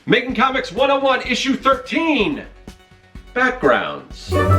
Making Comics 101, Issue 13, Backgrounds. Greetings,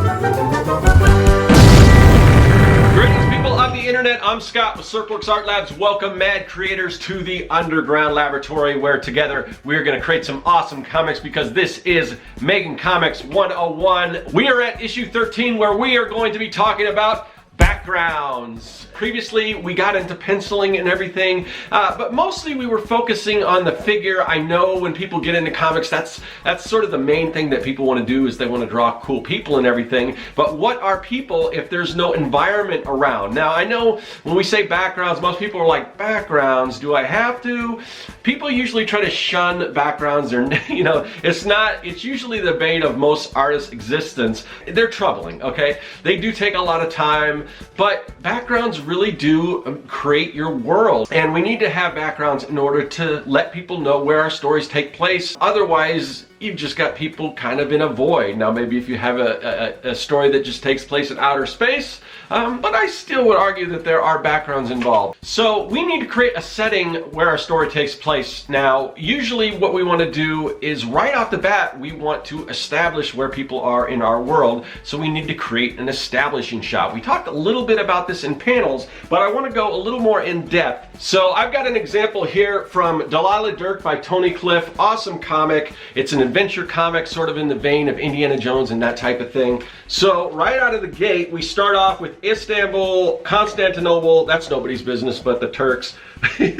people of the internet. I'm Scott with Serkworks Art Labs. Welcome, mad creators, to the underground laboratory where together we're going to create some awesome comics, because this is Making Comics 101. We are at issue 13, where we are going to be talking about backgrounds. Previously, we got into penciling and everything, but mostly we were focusing on the figure. I know when people get into comics, that's sort of the main thing that people want to do, is they want to draw cool people and everything. But what are people if there's no environment around? Now, I know when we say backgrounds, most people are like, backgrounds, do I have to? People usually try to shun backgrounds, or it's usually the bane of most artists' existence. They're troubling, okay? They do take a lot of time, but backgrounds really do create your world, and we need to have backgrounds in order to let people know where our stories take place. Otherwise, you've just got people kind of in a void. Now, maybe if you have a story that just takes place in outer space, but I still would argue that there are backgrounds involved. So we need to create a setting where our story takes place. Now, usually what we want to do is right off the bat, we want to establish where people are in our world. So we need to create an establishing shot. We talked a little bit about this in panels, but I want to go a little more in depth. So I've got an example here from Delilah Dirk by Tony Cliff. Awesome comic. It's an adventure comic, sort of in the vein of Indiana Jones and that type of thing. So right out of the gate, we start off with Istanbul, Constantinople. That's nobody's business but the Turks.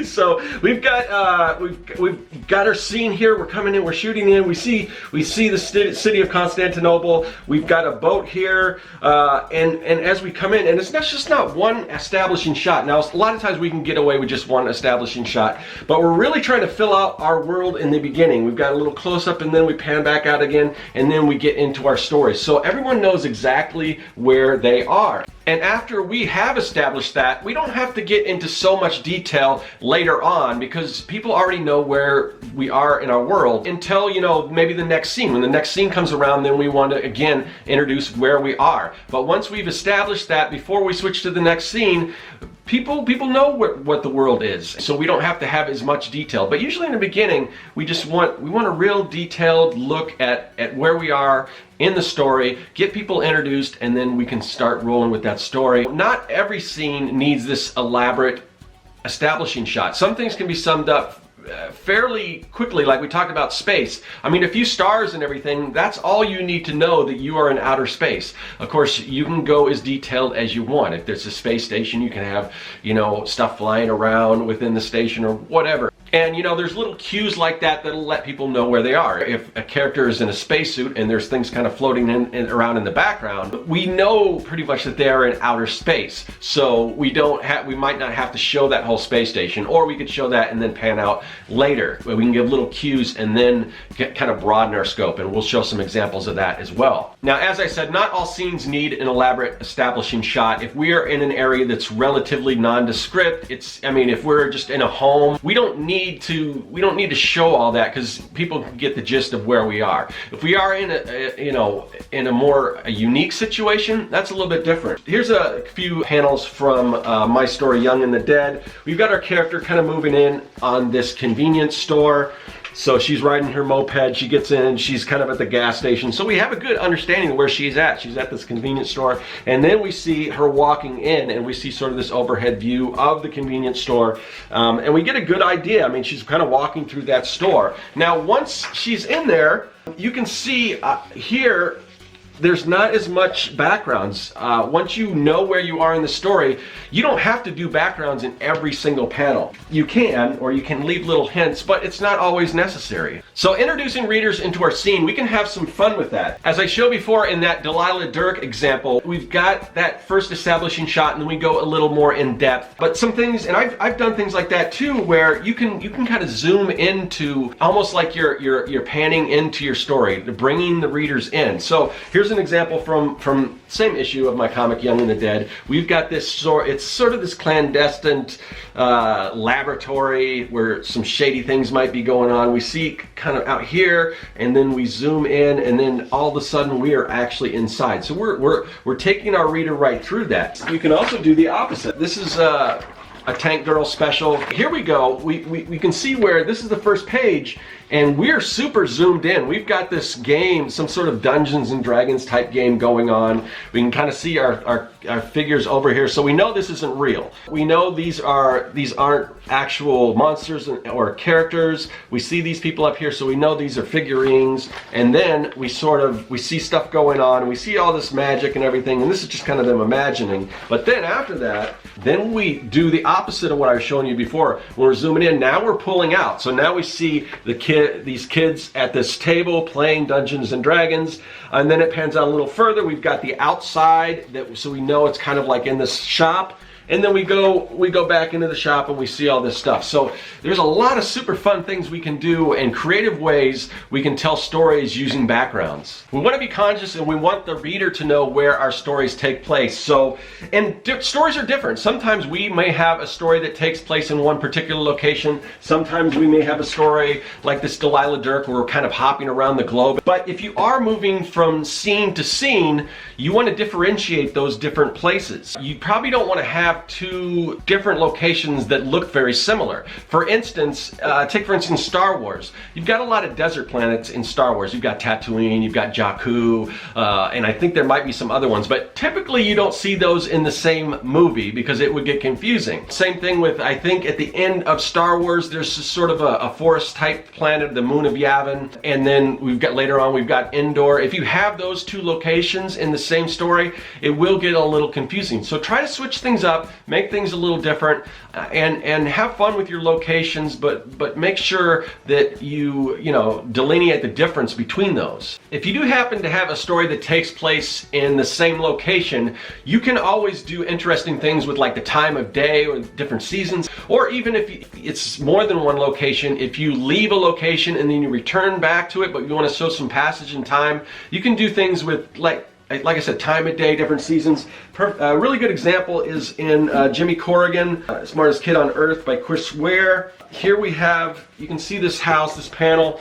So we've got our scene here. We're coming in, we're shooting in. We see the city of Constantinople. We've got a boat here, and as we come in, and it's just not one establishing shot. Now, a lot of times we can get away with just one establishing shot, but we're really trying to fill out our world in the beginning. We've got a little close up, and then we pan back out again, and then we get into our story. So everyone knows exactly where they are. And after we have established that, we don't have to get into so much detail later on, because people already know where we are in our world until, maybe the next scene. When the next scene comes around, then we want to, again, introduce where we are. But once we've established that, before we switch to the next scene, people know what the world is. So we don't have to have as much detail. But usually in the beginning, we want a real detailed look at where we are in the story, get people introduced, and then we can start rolling with that story. Not every scene needs this elaborate establishing shot. Some things can be summed up fairly quickly, like we talked about space. I mean, a few stars and everything, that's all you need to know that you are in outer space. Of course, you can go as detailed as you want. If there's a space station, you can have, stuff flying around within the station or whatever. And there's little cues like that that'll let people know where they are. If a character is in a spacesuit and there's things kind of floating around in the background, we know pretty much that they're in outer space. So we might not have to show that whole space station, or we could show that and then pan out later. We can give little cues and then kind of broaden our scope, and we'll show some examples of that as well. Now, as I said, not all scenes need an elaborate establishing shot. If we are in an area that's relatively nondescript, if we're just in a home, we don't need to show all that, because people can get the gist of where we are. If we are in a more unique situation, that's a little bit different. Here's a few panels from my story, Young and the Dead. We've got our character kind of moving in on this convenience store. So she's riding her moped, she gets in, she's kind of at the gas station. So we have a good understanding of where she's at. She's at this convenience store. And then we see her walking in, and we see sort of this overhead view of the convenience store. And we get a good idea. I mean, she's kind of walking through that store. Now, once she's in there, you can see here, there's not as much backgrounds. Once you know where you are in the story, you don't have to do backgrounds in every single panel. You can, or you can leave little hints, but it's not always necessary. So introducing readers into our scene, we can have some fun with that. As I showed before in that Delilah Dirk example, we've got that first establishing shot, and then we go a little more in depth. But some things, and I've done things like that too, where you can kind of zoom into, almost like you're panning into your story, bringing the readers in. So here's an example from same issue of my comic Young and the Dead. We've got this it's sort of this clandestine laboratory where some shady things might be going on. We see kind of out here, and then we zoom in, and then all of a sudden we are actually inside. So we're taking our reader right through that. You can also do the opposite. This is a Tank Girl special. Here we go. We can see where this is the first page, and we're super zoomed in. We've got this game, some sort of Dungeons and Dragons type game going on. We can kind of see our figures over here, so we know this isn't real. We know these aren't actual monsters or characters. We see these people up here, so we know these are figurines. And then we see stuff going on, and we see all this magic and everything, and this is just kind of them imagining. But then after that, then we do the opposite of what I was showing you before. When we're zooming in, now we're pulling out. So now we see these kids at this table playing Dungeons and Dragons, and then it pans out a little further. We've got the outside, so we know it's kind of like in this shop. And then we go back into the shop and we see all this stuff. So there's a lot of super fun things we can do and creative ways we can tell stories using backgrounds. We want to be conscious, and we want the reader to know where our stories take place. So, and stories are different. Sometimes we may have a story that takes place in one particular location. Sometimes we may have a story like this Delilah Dirk where we're kind of hopping around the globe. But if you are moving from scene to scene, you want to differentiate those different places. You probably don't want to have two different locations that look very similar. For instance, take for instance Star Wars. You've got a lot of desert planets in Star Wars. You've got Tatooine, you've got Jakku, and I think there might be some other ones, but typically you don't see those in the same movie because it would get confusing. Same thing with, I think at the end of Star Wars, there's sort of a forest type planet, the moon of Yavin, and then later on we've got Endor. If you have those two locations in the same story, it will get a little confusing. So try to switch things up, make things a little different, and have fun with your locations, but make sure that you delineate the difference between those. If you do happen to have a story that takes place in the same location, you can always do interesting things with like the time of day or different seasons, or even if it's more than one location, if you leave a location and then you return back to it, but you want to show some passage in time, you can do things with like I said, time of day, different seasons. A really good example is in Jimmy Corrigan, Smartest Kid on Earth by Chris Ware. Here we have, you can see this house, this panel.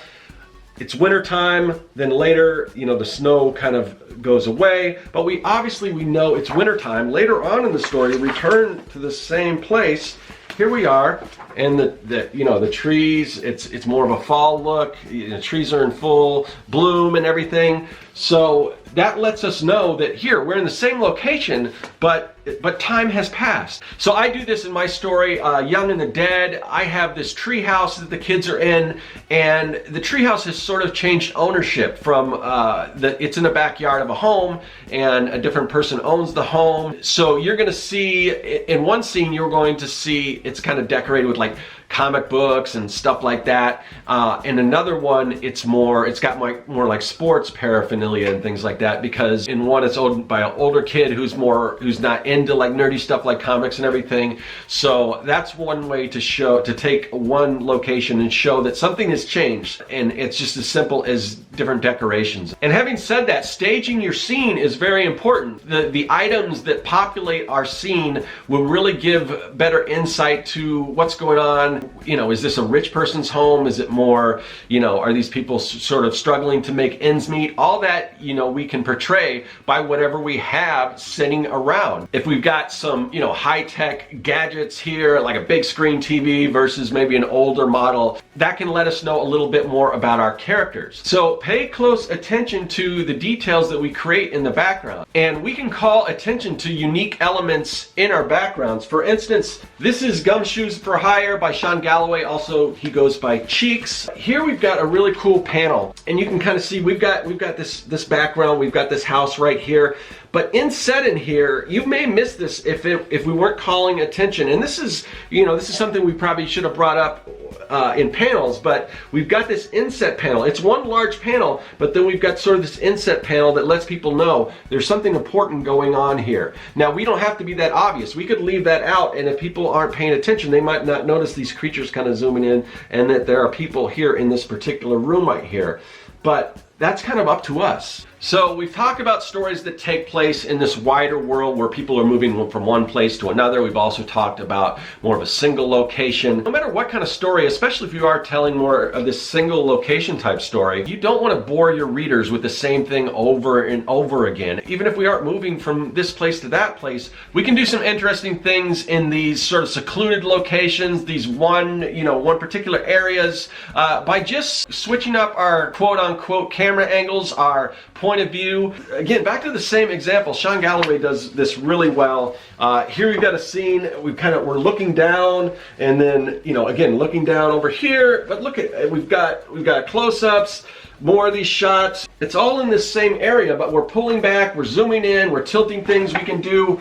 It's wintertime, then later, the snow kind of goes away, but we know it's wintertime. Later on in the story, we return to the same place. Here we are, and the trees, it's more of a fall look. The trees are in full bloom and everything. So that lets us know that here we're in the same location, but time has passed. So I do this in my story, Young and the Dead. I have this tree house that the kids are in, and the tree house has sort of changed ownership from it's in the backyard of a home, and a different person owns the home. So you're going to see in one scene, you're going to see it's kind of decorated with like comic books and stuff like that. In another one, it's got more like sports paraphernalia and things like that, because in one it's owned by an older kid who's not into like nerdy stuff like comics and everything. So that's one way to take one location and show that something has changed, and it's just as simple as different decorations. And having said that, staging your scene is very important. The items that populate our scene will really give better insight to what's going on. Is this a rich person's home? Is it more, are these people sort of struggling to make ends meet? All that, we can portray by whatever we have sitting around. If we've got some, high-tech gadgets here, like a big screen TV versus maybe an older model, that can let us know a little bit more about our characters. So pay close attention to the details that we create in the background. And we can call attention to unique elements in our backgrounds. For instance, this is Gumshoes for Hire by Sean Galloway. Also, he goes by Cheeks. Here we've got a really cool panel, and you can kind of see we've got this background, we've got this house right here. But inset in here, you may miss this if we weren't calling attention. And this is something we probably should have brought up in panels, but we've got this inset panel. It's one large panel, but then we've got sort of this inset panel that lets people know there's something important going on here. Now, we don't have to be that obvious. We could leave that out, and if people aren't paying attention, they might not notice these creatures kind of zooming in and that there are people here in this particular room right here. but that's kind of up to us. So we've talked about stories that take place in this wider world where people are moving from one place to another. We've also talked about more of a single location. No matter what kind of story, especially if you are telling more of this single location type story, you don't want to bore your readers with the same thing over and over again. Even if we aren't moving from this place to that place, we can do some interesting things in these sort of secluded locations, these one particular areas, by just switching up our quote-unquote camera angles, our point of view. Again, back to the same example. Sean Galloway does this really well. Here we've got a scene. We're looking down, and then again looking down over here. But look at we've got close-ups. More of these shots. It's all in this same area, but we're pulling back, we're zooming in, we're tilting things. We can do,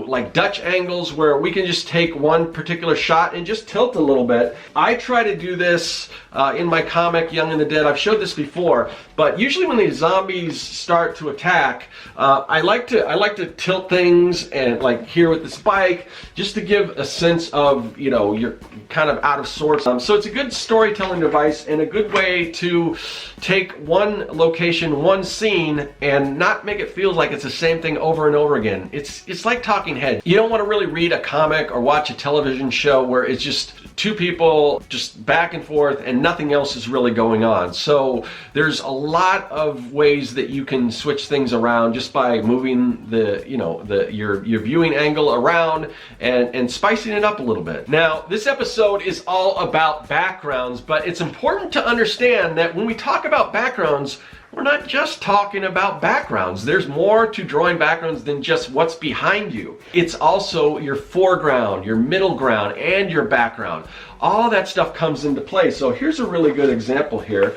like Dutch angles where we can just take one particular shot and just tilt a little bit. I try to do this in my comic, Young and the Dead. I've showed this before, but usually when these zombies start to attack, I like to tilt things, and like here with this bike, just to give a sense of, you're kind of out of sorts. So it's a good storytelling device and a good way to take one location, one scene, and not make it feel like it's the same thing over and over again. It's like talking heads. You don't want to really read a comic or watch a television show where it's just two people just back and forth and nothing else is really going on. So there's a lot of ways that you can switch things around just by moving your viewing angle around and spicing it up a little bit. Now, this episode is all about backgrounds, but it's important to understand that when we talk about backgrounds, we're not just talking about backgrounds. There's more to drawing backgrounds than just what's behind you. It's also your foreground, your middle ground, and your background. All that stuff comes into play. So here's a really good example here.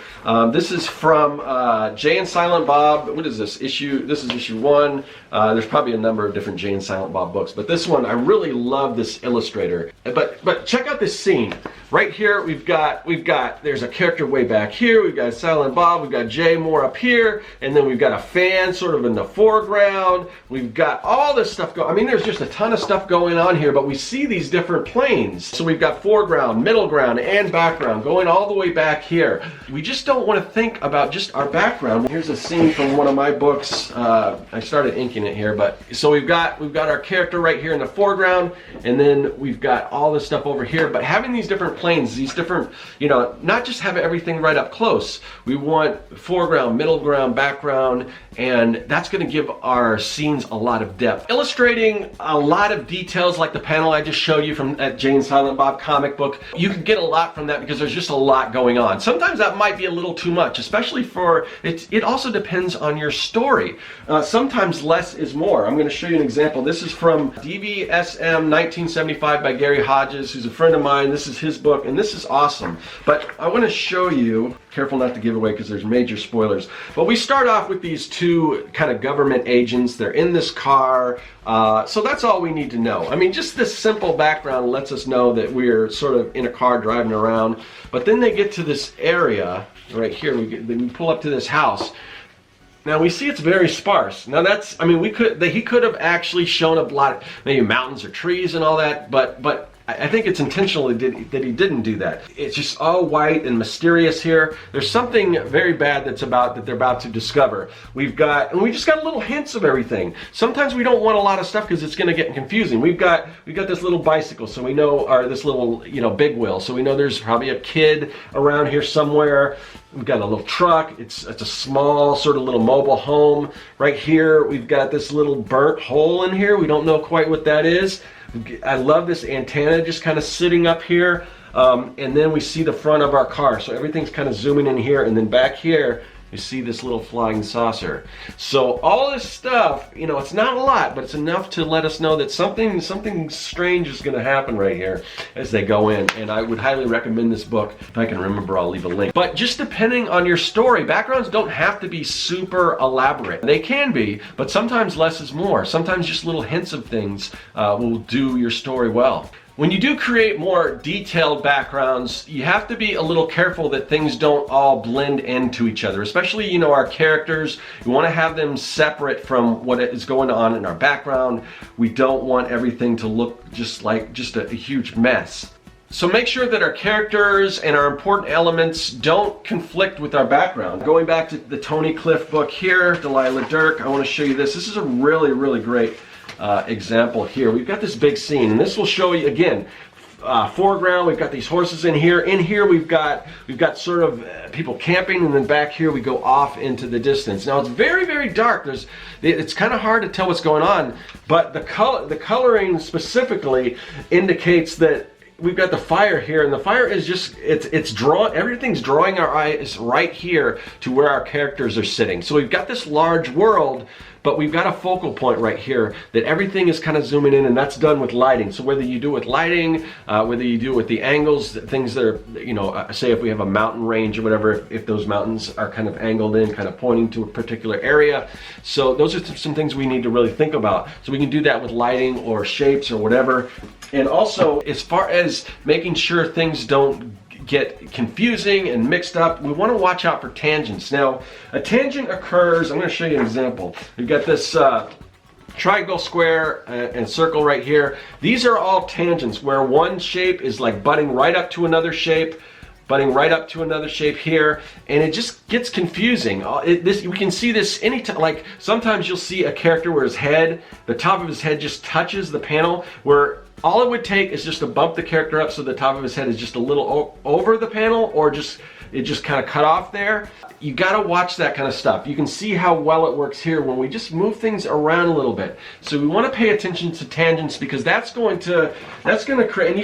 This is from Jay and Silent Bob. What is this? This is issue 1. There's probably a number of different Jay and Silent Bob books, but this one, I really love this illustrator. But check out this scene. Right here, we've got there's a character way back here. We've got Silent Bob. We've got Jay more up here, and then we've got a fan sort of in the foreground. We've got all this stuff going. I mean, there's just a ton of stuff going on here, but we see these different planes. So we've got foreground, middle ground, and background going all the way back here. We just don't want to think about just our background. Here's a scene from one of my books. I started inking it here, but so we've got our character right here in the foreground, and then we've got all this stuff over here. But having these different planes, these different, not just have everything right up close. We want foreground, middle ground, background, and that's going to give our scenes a lot of depth. Illustrating a lot of details like the panel I just showed you from that Jay and Silent Bob comic book, you can get a lot from that because there's just a lot going on. Sometimes that might be a little too much, especially for, it also depends on your story. Sometimes less is more. I'm going to show you an example. This is from DVSM 1975 by Gary Hodges, who's a friend of mine. This is his book, and this is awesome. But I want to show you, careful not to give away because there's major spoilers, but we start off with these two kind of government agents. They're in this car, so that's all we need to know. I mean, just this simple background lets us know that we're sort of in a car driving around. But then they get to this area right here. We pull up to this house. Now we see it's very sparse. Now that's, I mean, he could have actually shown a lot of maybe mountains or trees and all that, but I think it's intentional that he didn't do that. It's just all white and mysterious here. There's something very bad that they're about to discover. We just got little hints of everything. Sometimes we don't want a lot of stuff because it's going to get confusing. We've got this little bicycle, so we know, or this little big wheel, so we know there's probably a kid around here somewhere. We've got a little truck. It's a small sort of little mobile home. Right here, we've got this little burnt hole in here. We don't know quite what that is. I love this antenna just kind of sitting up here, and then we see the front of our car, so everything's kind of zooming in here, and then back here you see this little flying saucer. So all this stuff, it's not a lot, but it's enough to let us know that something strange is going to happen right here as they go in. And I would highly recommend this book. If I can remember, I'll leave a link. But just depending on your story, backgrounds don't have to be super elaborate. They can be, but sometimes less is more. Sometimes just little hints of things will do your story well. When you do create more detailed backgrounds, you have to be a little careful that things don't all blend into each other. Especially, our characters, you want to have them separate from what is going on in our background. We don't want everything to look just like a huge mess. So make sure that our characters and our important elements don't conflict with our background. Going back to the Tony Cliff book here, Delilah Dirk, I want to show you this. This is a really, really great example here. We've got this big scene, and this will show you, again, foreground, we've got these horses in here. In here we've got sort of people camping, and then back here we go off into the distance. Now it's very, very dark. It's kind of hard to tell what's going on, but the coloring specifically indicates that we've got the fire here, and the fire is just, it's drawn, everything's drawing our eyes right here to where our characters are sitting. So we've got this large world, but we've got a focal point right here that everything is kind of zooming in, and that's done with lighting. So whether you do it with lighting, whether you do it with the angles, things that are, you know, say if we have a mountain range or whatever, if those mountains are kind of angled in, kind of pointing to a particular area. So those are some things we need to really think about. So we can do that with lighting or shapes or whatever. And also, as far as making sure things don't get confusing and mixed up, we want to watch out for tangents. Now, a tangent occurs, I'm going to show you an example. We've got this triangle, square, and circle right here. These are all tangents where one shape is like butting right up to another shape, butting right up to another shape here, and it just gets confusing. We can see this anytime, like sometimes you'll see a character where his head, the top of his head just touches the panel, where all it would take is just to bump the character up so the top of his head is just a little over the panel, or it just kind of cut off there. You got to watch that kind of stuff. You can see how well it works here when we just move things around a little bit. So we want to pay attention to tangents, because that's going to create,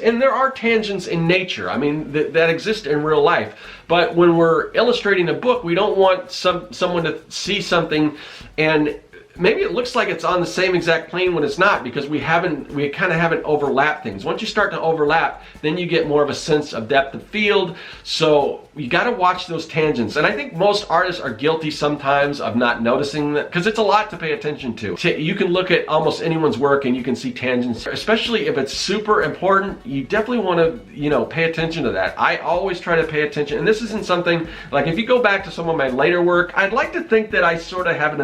and there are tangents in nature. I mean, that exist in real life. But when we're illustrating a book, we don't want someone to see something and maybe it looks like it's on the same exact plane when it's not, because we kind of haven't overlapped things. Once you start to overlap, then you get more of a sense of depth of field. So you got to watch those tangents. And I think most artists are guilty sometimes of not noticing that, because it's a lot to pay attention to. You can look at almost anyone's work and you can see tangents, especially if it's super important. You definitely want to, you know, pay attention to that. I always try to pay attention. And this isn't something, like if you go back to some of my later work, I'd like to think that I sort of had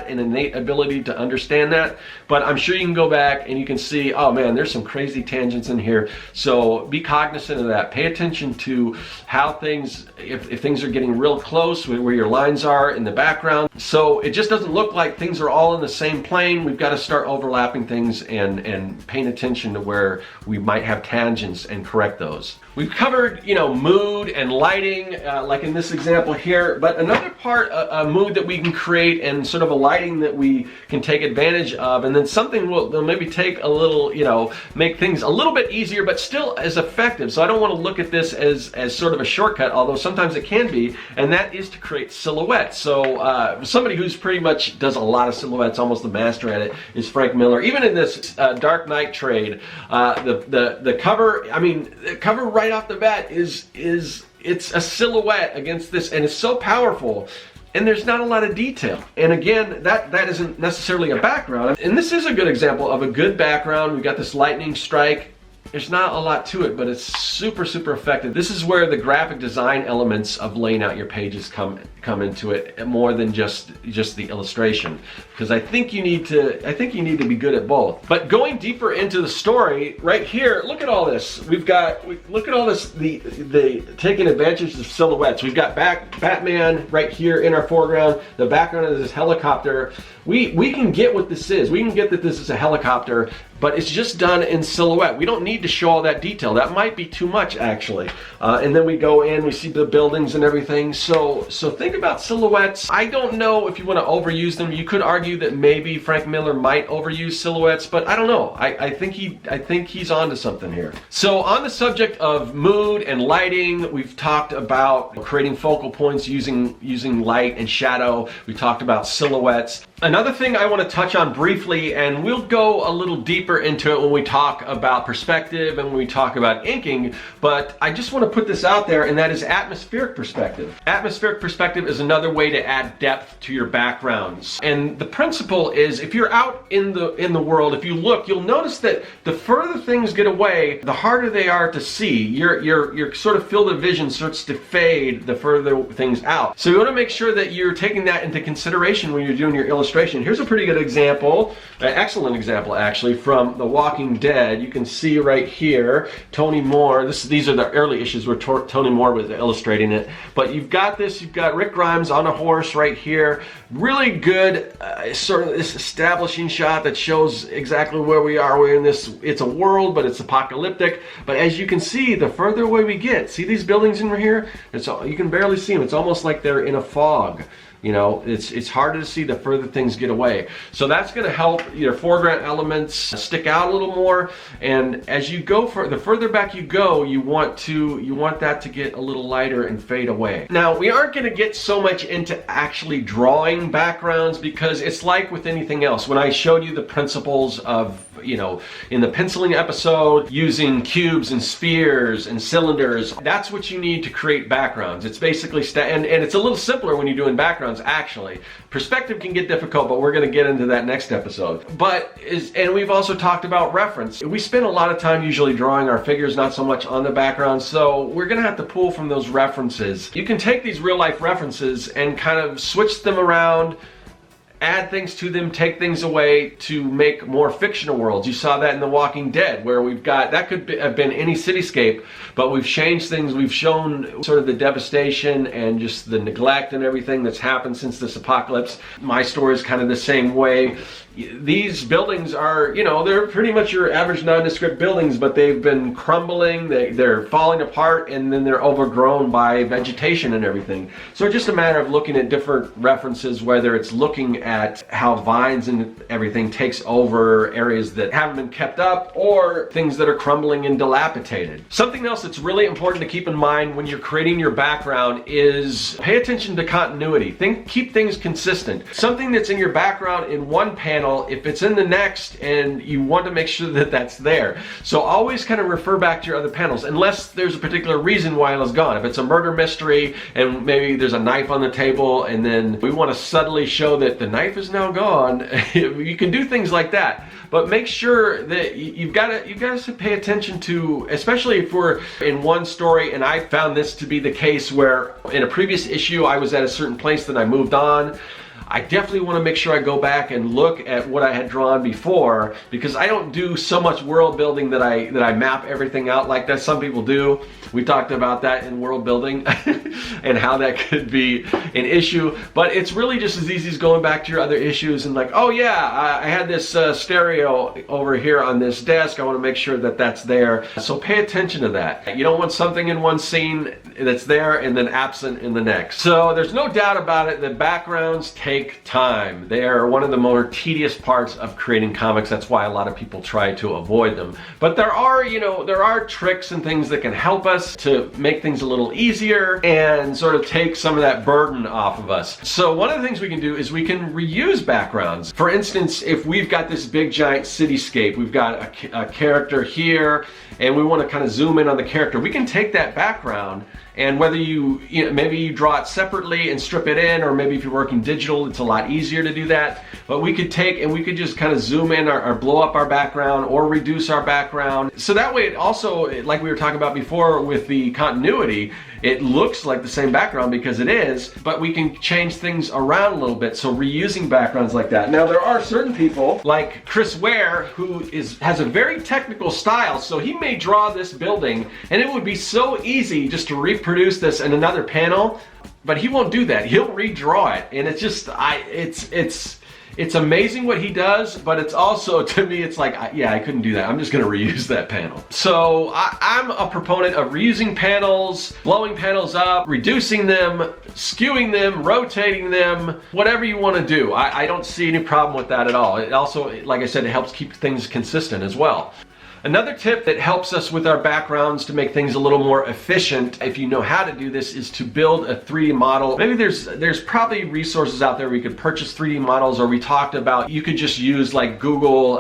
an innate ability to understand that, but I'm sure you can go back and you can see, oh man, there's some crazy tangents in here. So be cognizant of that. Pay attention to how things, if things are getting real close where your lines are in the background, so it just doesn't look like things are all in the same plane. We've got to start overlapping things and paying attention to where we might have tangents and correct those. We've covered, you know, mood and lighting, like in this example here, but another part, a mood that we can create and sort of a lighting that we can take advantage of, and then something they'll maybe take a little, you know, make things a little bit easier, but still as effective. So I don't want to look at this as sort of a shortcut, although sometimes it can be, and that is to create silhouettes. So somebody who's pretty much does a lot of silhouettes, almost the master at it, is Frank Miller. Even in this Dark Knight trade, the cover, I mean, the cover right off the bat it's a silhouette against this, and it's so powerful, and there's not a lot of detail. And again, that isn't necessarily a background, and this is a good example of a good background. We've got this lightning strike. There's not a lot to it, but it's super, super effective. This is where the graphic design elements of laying out your pages come into it, more than just the illustration, because I think you need to be good at both. But going deeper into the story, right here, look at all this. Look at all this, the taking advantage of silhouettes. We've got Batman right here in our foreground. The background is this helicopter. We can get what this is. We can get that this is a helicopter, but it's just done in silhouette. We don't need to show all that detail. That might be too much, actually. And then we go in, we see the buildings and everything. So think about silhouettes. I don't know if you want to overuse them. You could argue that maybe Frank Miller might overuse silhouettes, but I don't know. I think he's onto something here. So on the subject of mood and lighting, we've talked about creating focal points using light and shadow. We talked about silhouettes. Another thing I want to touch on briefly, and we'll go a little deeper into it when we talk about perspective and when we talk about inking, but I just want to put this out there, and that is atmospheric perspective. Atmospheric perspective is another way to add depth to your backgrounds. And the principle is, if you're out in the world, if you look, you'll notice that the further things get away, the harder they are to see. Your sort of field of vision starts to fade the further things out. So you want to make sure that you're taking that into consideration when you're doing your illustration. illustration. Here's a pretty good example, an excellent example actually, from The Walking Dead. You can see right here, Tony Moore. These are the early issues where Tony Moore was illustrating it. But you've got Rick Grimes on a horse right here. Really good sort of this establishing shot that shows exactly where we are. We're in this, it's a world, but it's apocalyptic. But as you can see, the further away we get, see these buildings in here? You can barely see them. It's almost like they're in a fog. You know, it's harder to see the further things get away. So that's going to help your foreground elements stick out a little more. And as you go the further back you go, you want that to get a little lighter and fade away. Now, we aren't going to get so much into actually drawing backgrounds because it's like with anything else. When I showed you the principles of, you know, in the penciling episode, using cubes and spheres and cylinders, that's what you need to create backgrounds. It's basically and it's a little simpler when you're doing backgrounds. Actually, perspective can get difficult, but we're going to get into that next episode. And we've also talked about reference. We spend a lot of time usually drawing our figures, not so much on the background, so we're going to have to pull from those references. You can take these real life references and kind of switch them around, add things to them, take things away to make more fictional worlds. You saw that in The Walking Dead, where we've got, that could have been any cityscape, but we've changed things. We've shown sort of the devastation and just the neglect and everything that's happened since this apocalypse. My story is kind of the same way. These buildings are, you know, they're pretty much your average nondescript buildings, but they've been crumbling, they're falling apart, and then they're overgrown by vegetation and everything. So it's just a matter of looking at different references, whether it's looking at how vines and everything takes over areas that haven't been kept up, or things that are crumbling and dilapidated. Something else that's really important to keep in mind when you're creating your background is pay attention to continuity. Keep things consistent. Something that's in your background in one panel, if it's in the next, and you want to make sure that that's there. So always kind of refer back to your other panels, unless there's a particular reason why it was gone. If it's a murder mystery and maybe there's a knife on the table and then we want to subtly show that the knife is now gone, you can do things like that. But make sure that you've got to pay attention to, especially if we're in one story, and I found this to be the case where in a previous issue I was at a certain place, then I moved on. I definitely want to make sure I go back and look at what I had drawn before, because I don't do so much world building that I map everything out like that. Some people do. We talked about that in world building and how that could be an issue, but it's really just as easy as going back to your other issues and like, oh yeah, I had this stereo over here on this desk. I want to make sure that that's there. So pay attention to that. You don't want something in one scene that's there and then absent in the next. So there's no doubt about it that backgrounds take time. They are one of the more tedious parts of creating comics. That's why a lot of people try to avoid them. But there are, you know, there are tricks and things that can help us to make things a little easier and sort of take some of that burden off of us. So one of the things we can do is we can reuse backgrounds. For instance, if we've got this big giant cityscape, we've got a character here, and we want to kind of zoom in on the character, we can take that background, and whether you know, maybe you draw it separately and strip it in, or maybe if you're working digital, it's a lot easier to do that. But we could take and we could just kind of zoom in or blow up our background or reduce our background. So that way it also, like we were talking about before with the continuity, it looks like the same background because it is, but we can change things around a little bit. So reusing backgrounds like that. Now there are certain people like Chris Ware who has a very technical style, so he may draw this building and it would be so easy just to reproduce this in another panel, but he won't do that. He'll redraw it, and it's just it's amazing what he does, but it's also, to me, it's like, yeah, I couldn't do that. I'm just gonna reuse that panel. So I'm a proponent of reusing panels, blowing panels up, reducing them, skewing them, rotating them, whatever you wanna do. I don't see any problem with that at all. It also, like I said, it helps keep things consistent as well. Another tip that helps us with our backgrounds to make things a little more efficient, if you know how to do this, is to build a 3D model. Maybe there's probably resources out there where you could purchase 3D models, or we talked about you could just use like Google,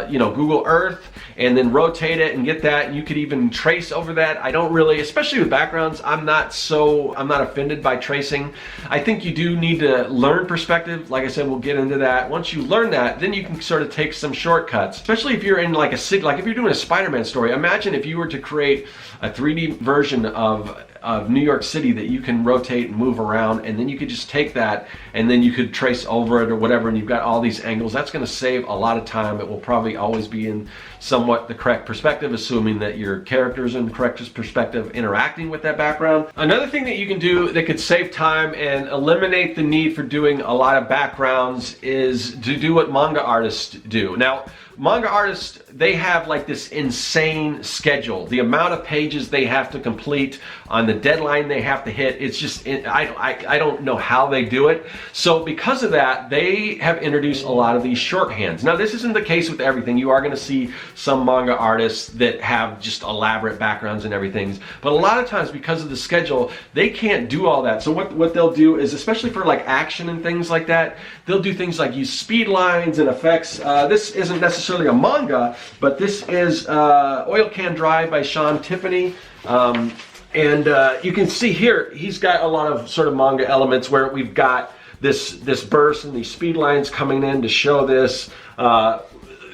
Google Earth, and then rotate it and get that. And you could even trace over that. I don't really, especially with backgrounds, I'm not offended by tracing. I think you do need to learn perspective. Like I said, we'll get into that. Once you learn that, then you can sort of take some shortcuts, especially if you're in like a city, like if you're doing a Spider-Man story. Imagine if you were to create a 3D version of of New York City that you can rotate and move around, and then you could just take that and then you could trace over it or whatever, and you've got all these angles. That's going to save a lot of time. It will probably always be in somewhat the correct perspective, assuming that your character's in the correct perspective interacting with that background. Another thing that you can do that could save time and eliminate the need for doing a lot of backgrounds is to do what manga artists do. Now, manga artists, they have like this insane schedule. The amount of pages they have to complete on the deadline they have to hit, it's just, I don't know how they do it. So because of that, they have introduced a lot of these shorthands. Now, this isn't the case with everything. You are going to see some manga artists that have just elaborate backgrounds and everything. But a lot of times, because of the schedule, they can't do all that. So what they'll do is, especially for like action and things like that, they'll do things like use speed lines and effects. This isn't necessarily a manga, but this is Oil Can Dry by Sean Tiffany. And you can see here, he's got a lot of sort of manga elements where we've got this burst and these speed lines coming in to show this.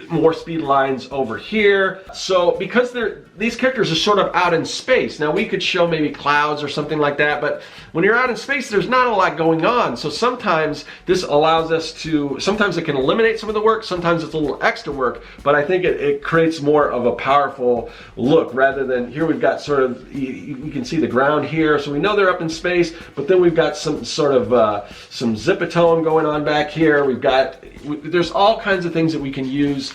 More speed lines over here. So because these characters are sort of out in space. Now we could show maybe clouds or something like that, but when you're out in space, there's not a lot going on. So sometimes this allows us to, sometimes it can eliminate some of the work, sometimes it's a little extra work, but I think it creates more of a powerful look rather than here we've got sort of, you can see the ground here, so we know they're up in space, but then we've got some sort of some zipatone going on back here. There's all kinds of things that we can use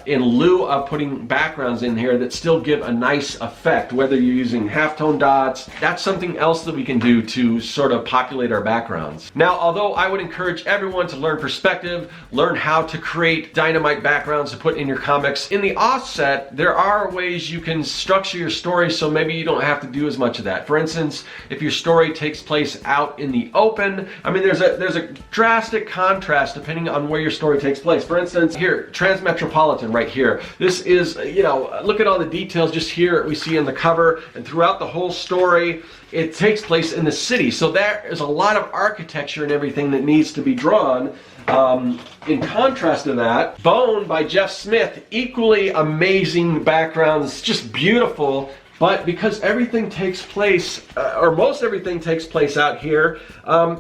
in lieu of putting backgrounds in here that still give a nice effect, whether you're using halftone dots. That's something else that we can do to sort of populate our backgrounds. Now, although I would encourage everyone to learn perspective, learn how to create dynamite backgrounds to put in your comics, in the offset, there are ways you can structure your story so maybe you don't have to do as much of that. For instance, if your story takes place out in the open, I mean, there's a drastic contrast depending on where your story takes place. For instance, here, Transmetropolitan right here. This is, you know, look at all the details just here we see in the cover, and throughout the whole story, it takes place in the city. So there is a lot of architecture and everything that needs to be drawn. In contrast to that, Bone by Jeff Smith, equally amazing backgrounds, just beautiful. But because everything takes place, or most everything takes place out here,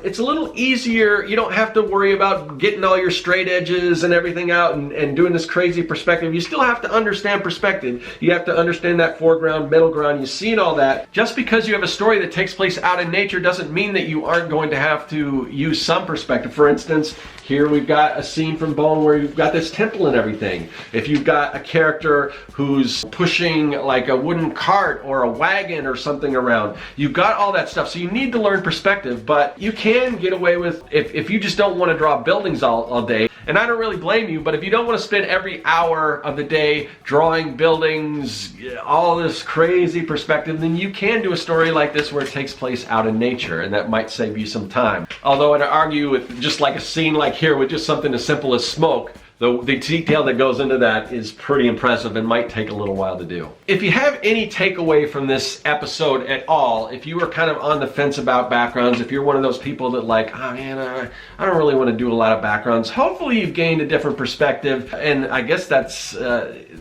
it's a little easier. You don't have to worry about getting all your straight edges and everything out and doing this crazy perspective. You still have to understand perspective. You have to understand that foreground, middle ground, you see all that. Just because you have a story that takes place out in nature doesn't mean that you aren't going to have to use some perspective. For instance, here we've got a scene from Bone where you've got this temple and everything. If you've got a character who's pushing like a wooden cart or a wagon or something around, you've got all that stuff. So you need to learn perspective, but you can get away with, if you just don't want to draw buildings all day, and I don't really blame you, but if you don't want to spend every hour of the day drawing buildings, all this crazy perspective, then you can do a story like this where it takes place out in nature, and that might save you some time. Although I'd argue with just like a scene like here with just something as simple as smoke, the detail that goes into that is pretty impressive and might take a little while to do. If you have any takeaway from this episode at all, if you were kind of on the fence about backgrounds, if you're one of those people that like, oh man, I don't really want to do a lot of backgrounds, hopefully you've gained a different perspective. And I guess that's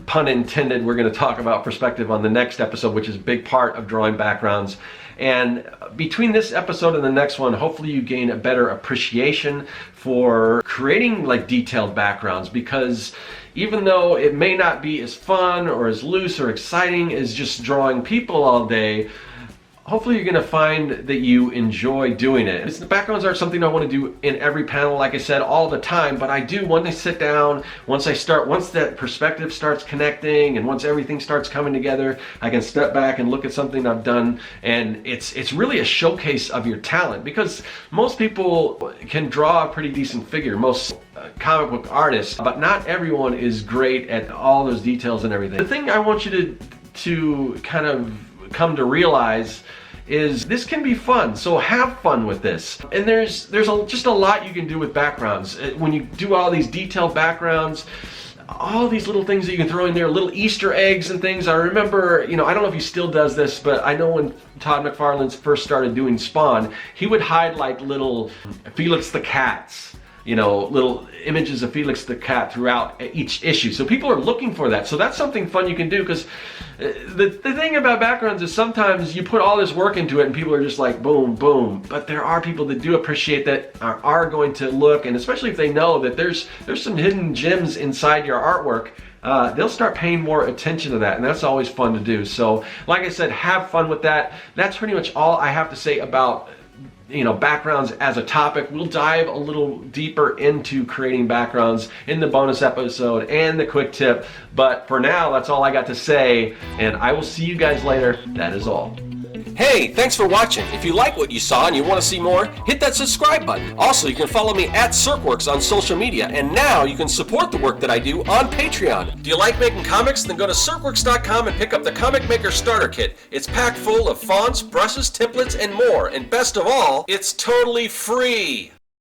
pun intended. We're going to talk about perspective on the next episode, which is a big part of drawing backgrounds. And between this episode and the next one, hopefully you gain a better appreciation for creating like detailed backgrounds, because even though it may not be as fun or as loose or exciting as just drawing people all day, hopefully you're going to find that you enjoy doing it. The backgrounds aren't something I want to do in every panel, like I said, all the time, but I do when I sit down, once that perspective starts connecting and once everything starts coming together, I can step back and look at something I've done, and it's really a showcase of your talent, because most people can draw a pretty decent figure, most comic book artists, but not everyone is great at all those details and everything. The thing I want you to kind of come to realize is this can be fun, so have fun with this. And there's just a lot you can do with backgrounds. When you do all these detailed backgrounds, all these little things that you can throw in there, little Easter eggs and things. I remember, I don't know if he still does this, but I know when Todd McFarlane's first started doing Spawn, he would hide like little Felix the Cats little images of Felix the cat throughout each issue. So people are looking for that. So that's something fun you can do, because the thing about backgrounds is sometimes you put all this work into it and people are just like boom, boom. But there are people that do appreciate that, are going to look, and especially if they know that there's some hidden gems inside your artwork, they'll start paying more attention to that, and that's always fun to do. So like I said, have fun with that. That's pretty much all I have to say about backgrounds as a topic. We'll dive a little deeper into creating backgrounds in the bonus episode and the quick tip, but for now, that's all I got to say, and I will see you guys later. That is all. Hey, thanks for watching. If you like what you saw and you want to see more, hit that subscribe button. Also, you can follow me at Serkworks on social media, and now you can support the work that I do on Patreon. Do you like making comics? Then go to Serkworks.com and pick up the Comic Maker Starter Kit. It's packed full of fonts, brushes, templates, and more, and best of all, it's totally free.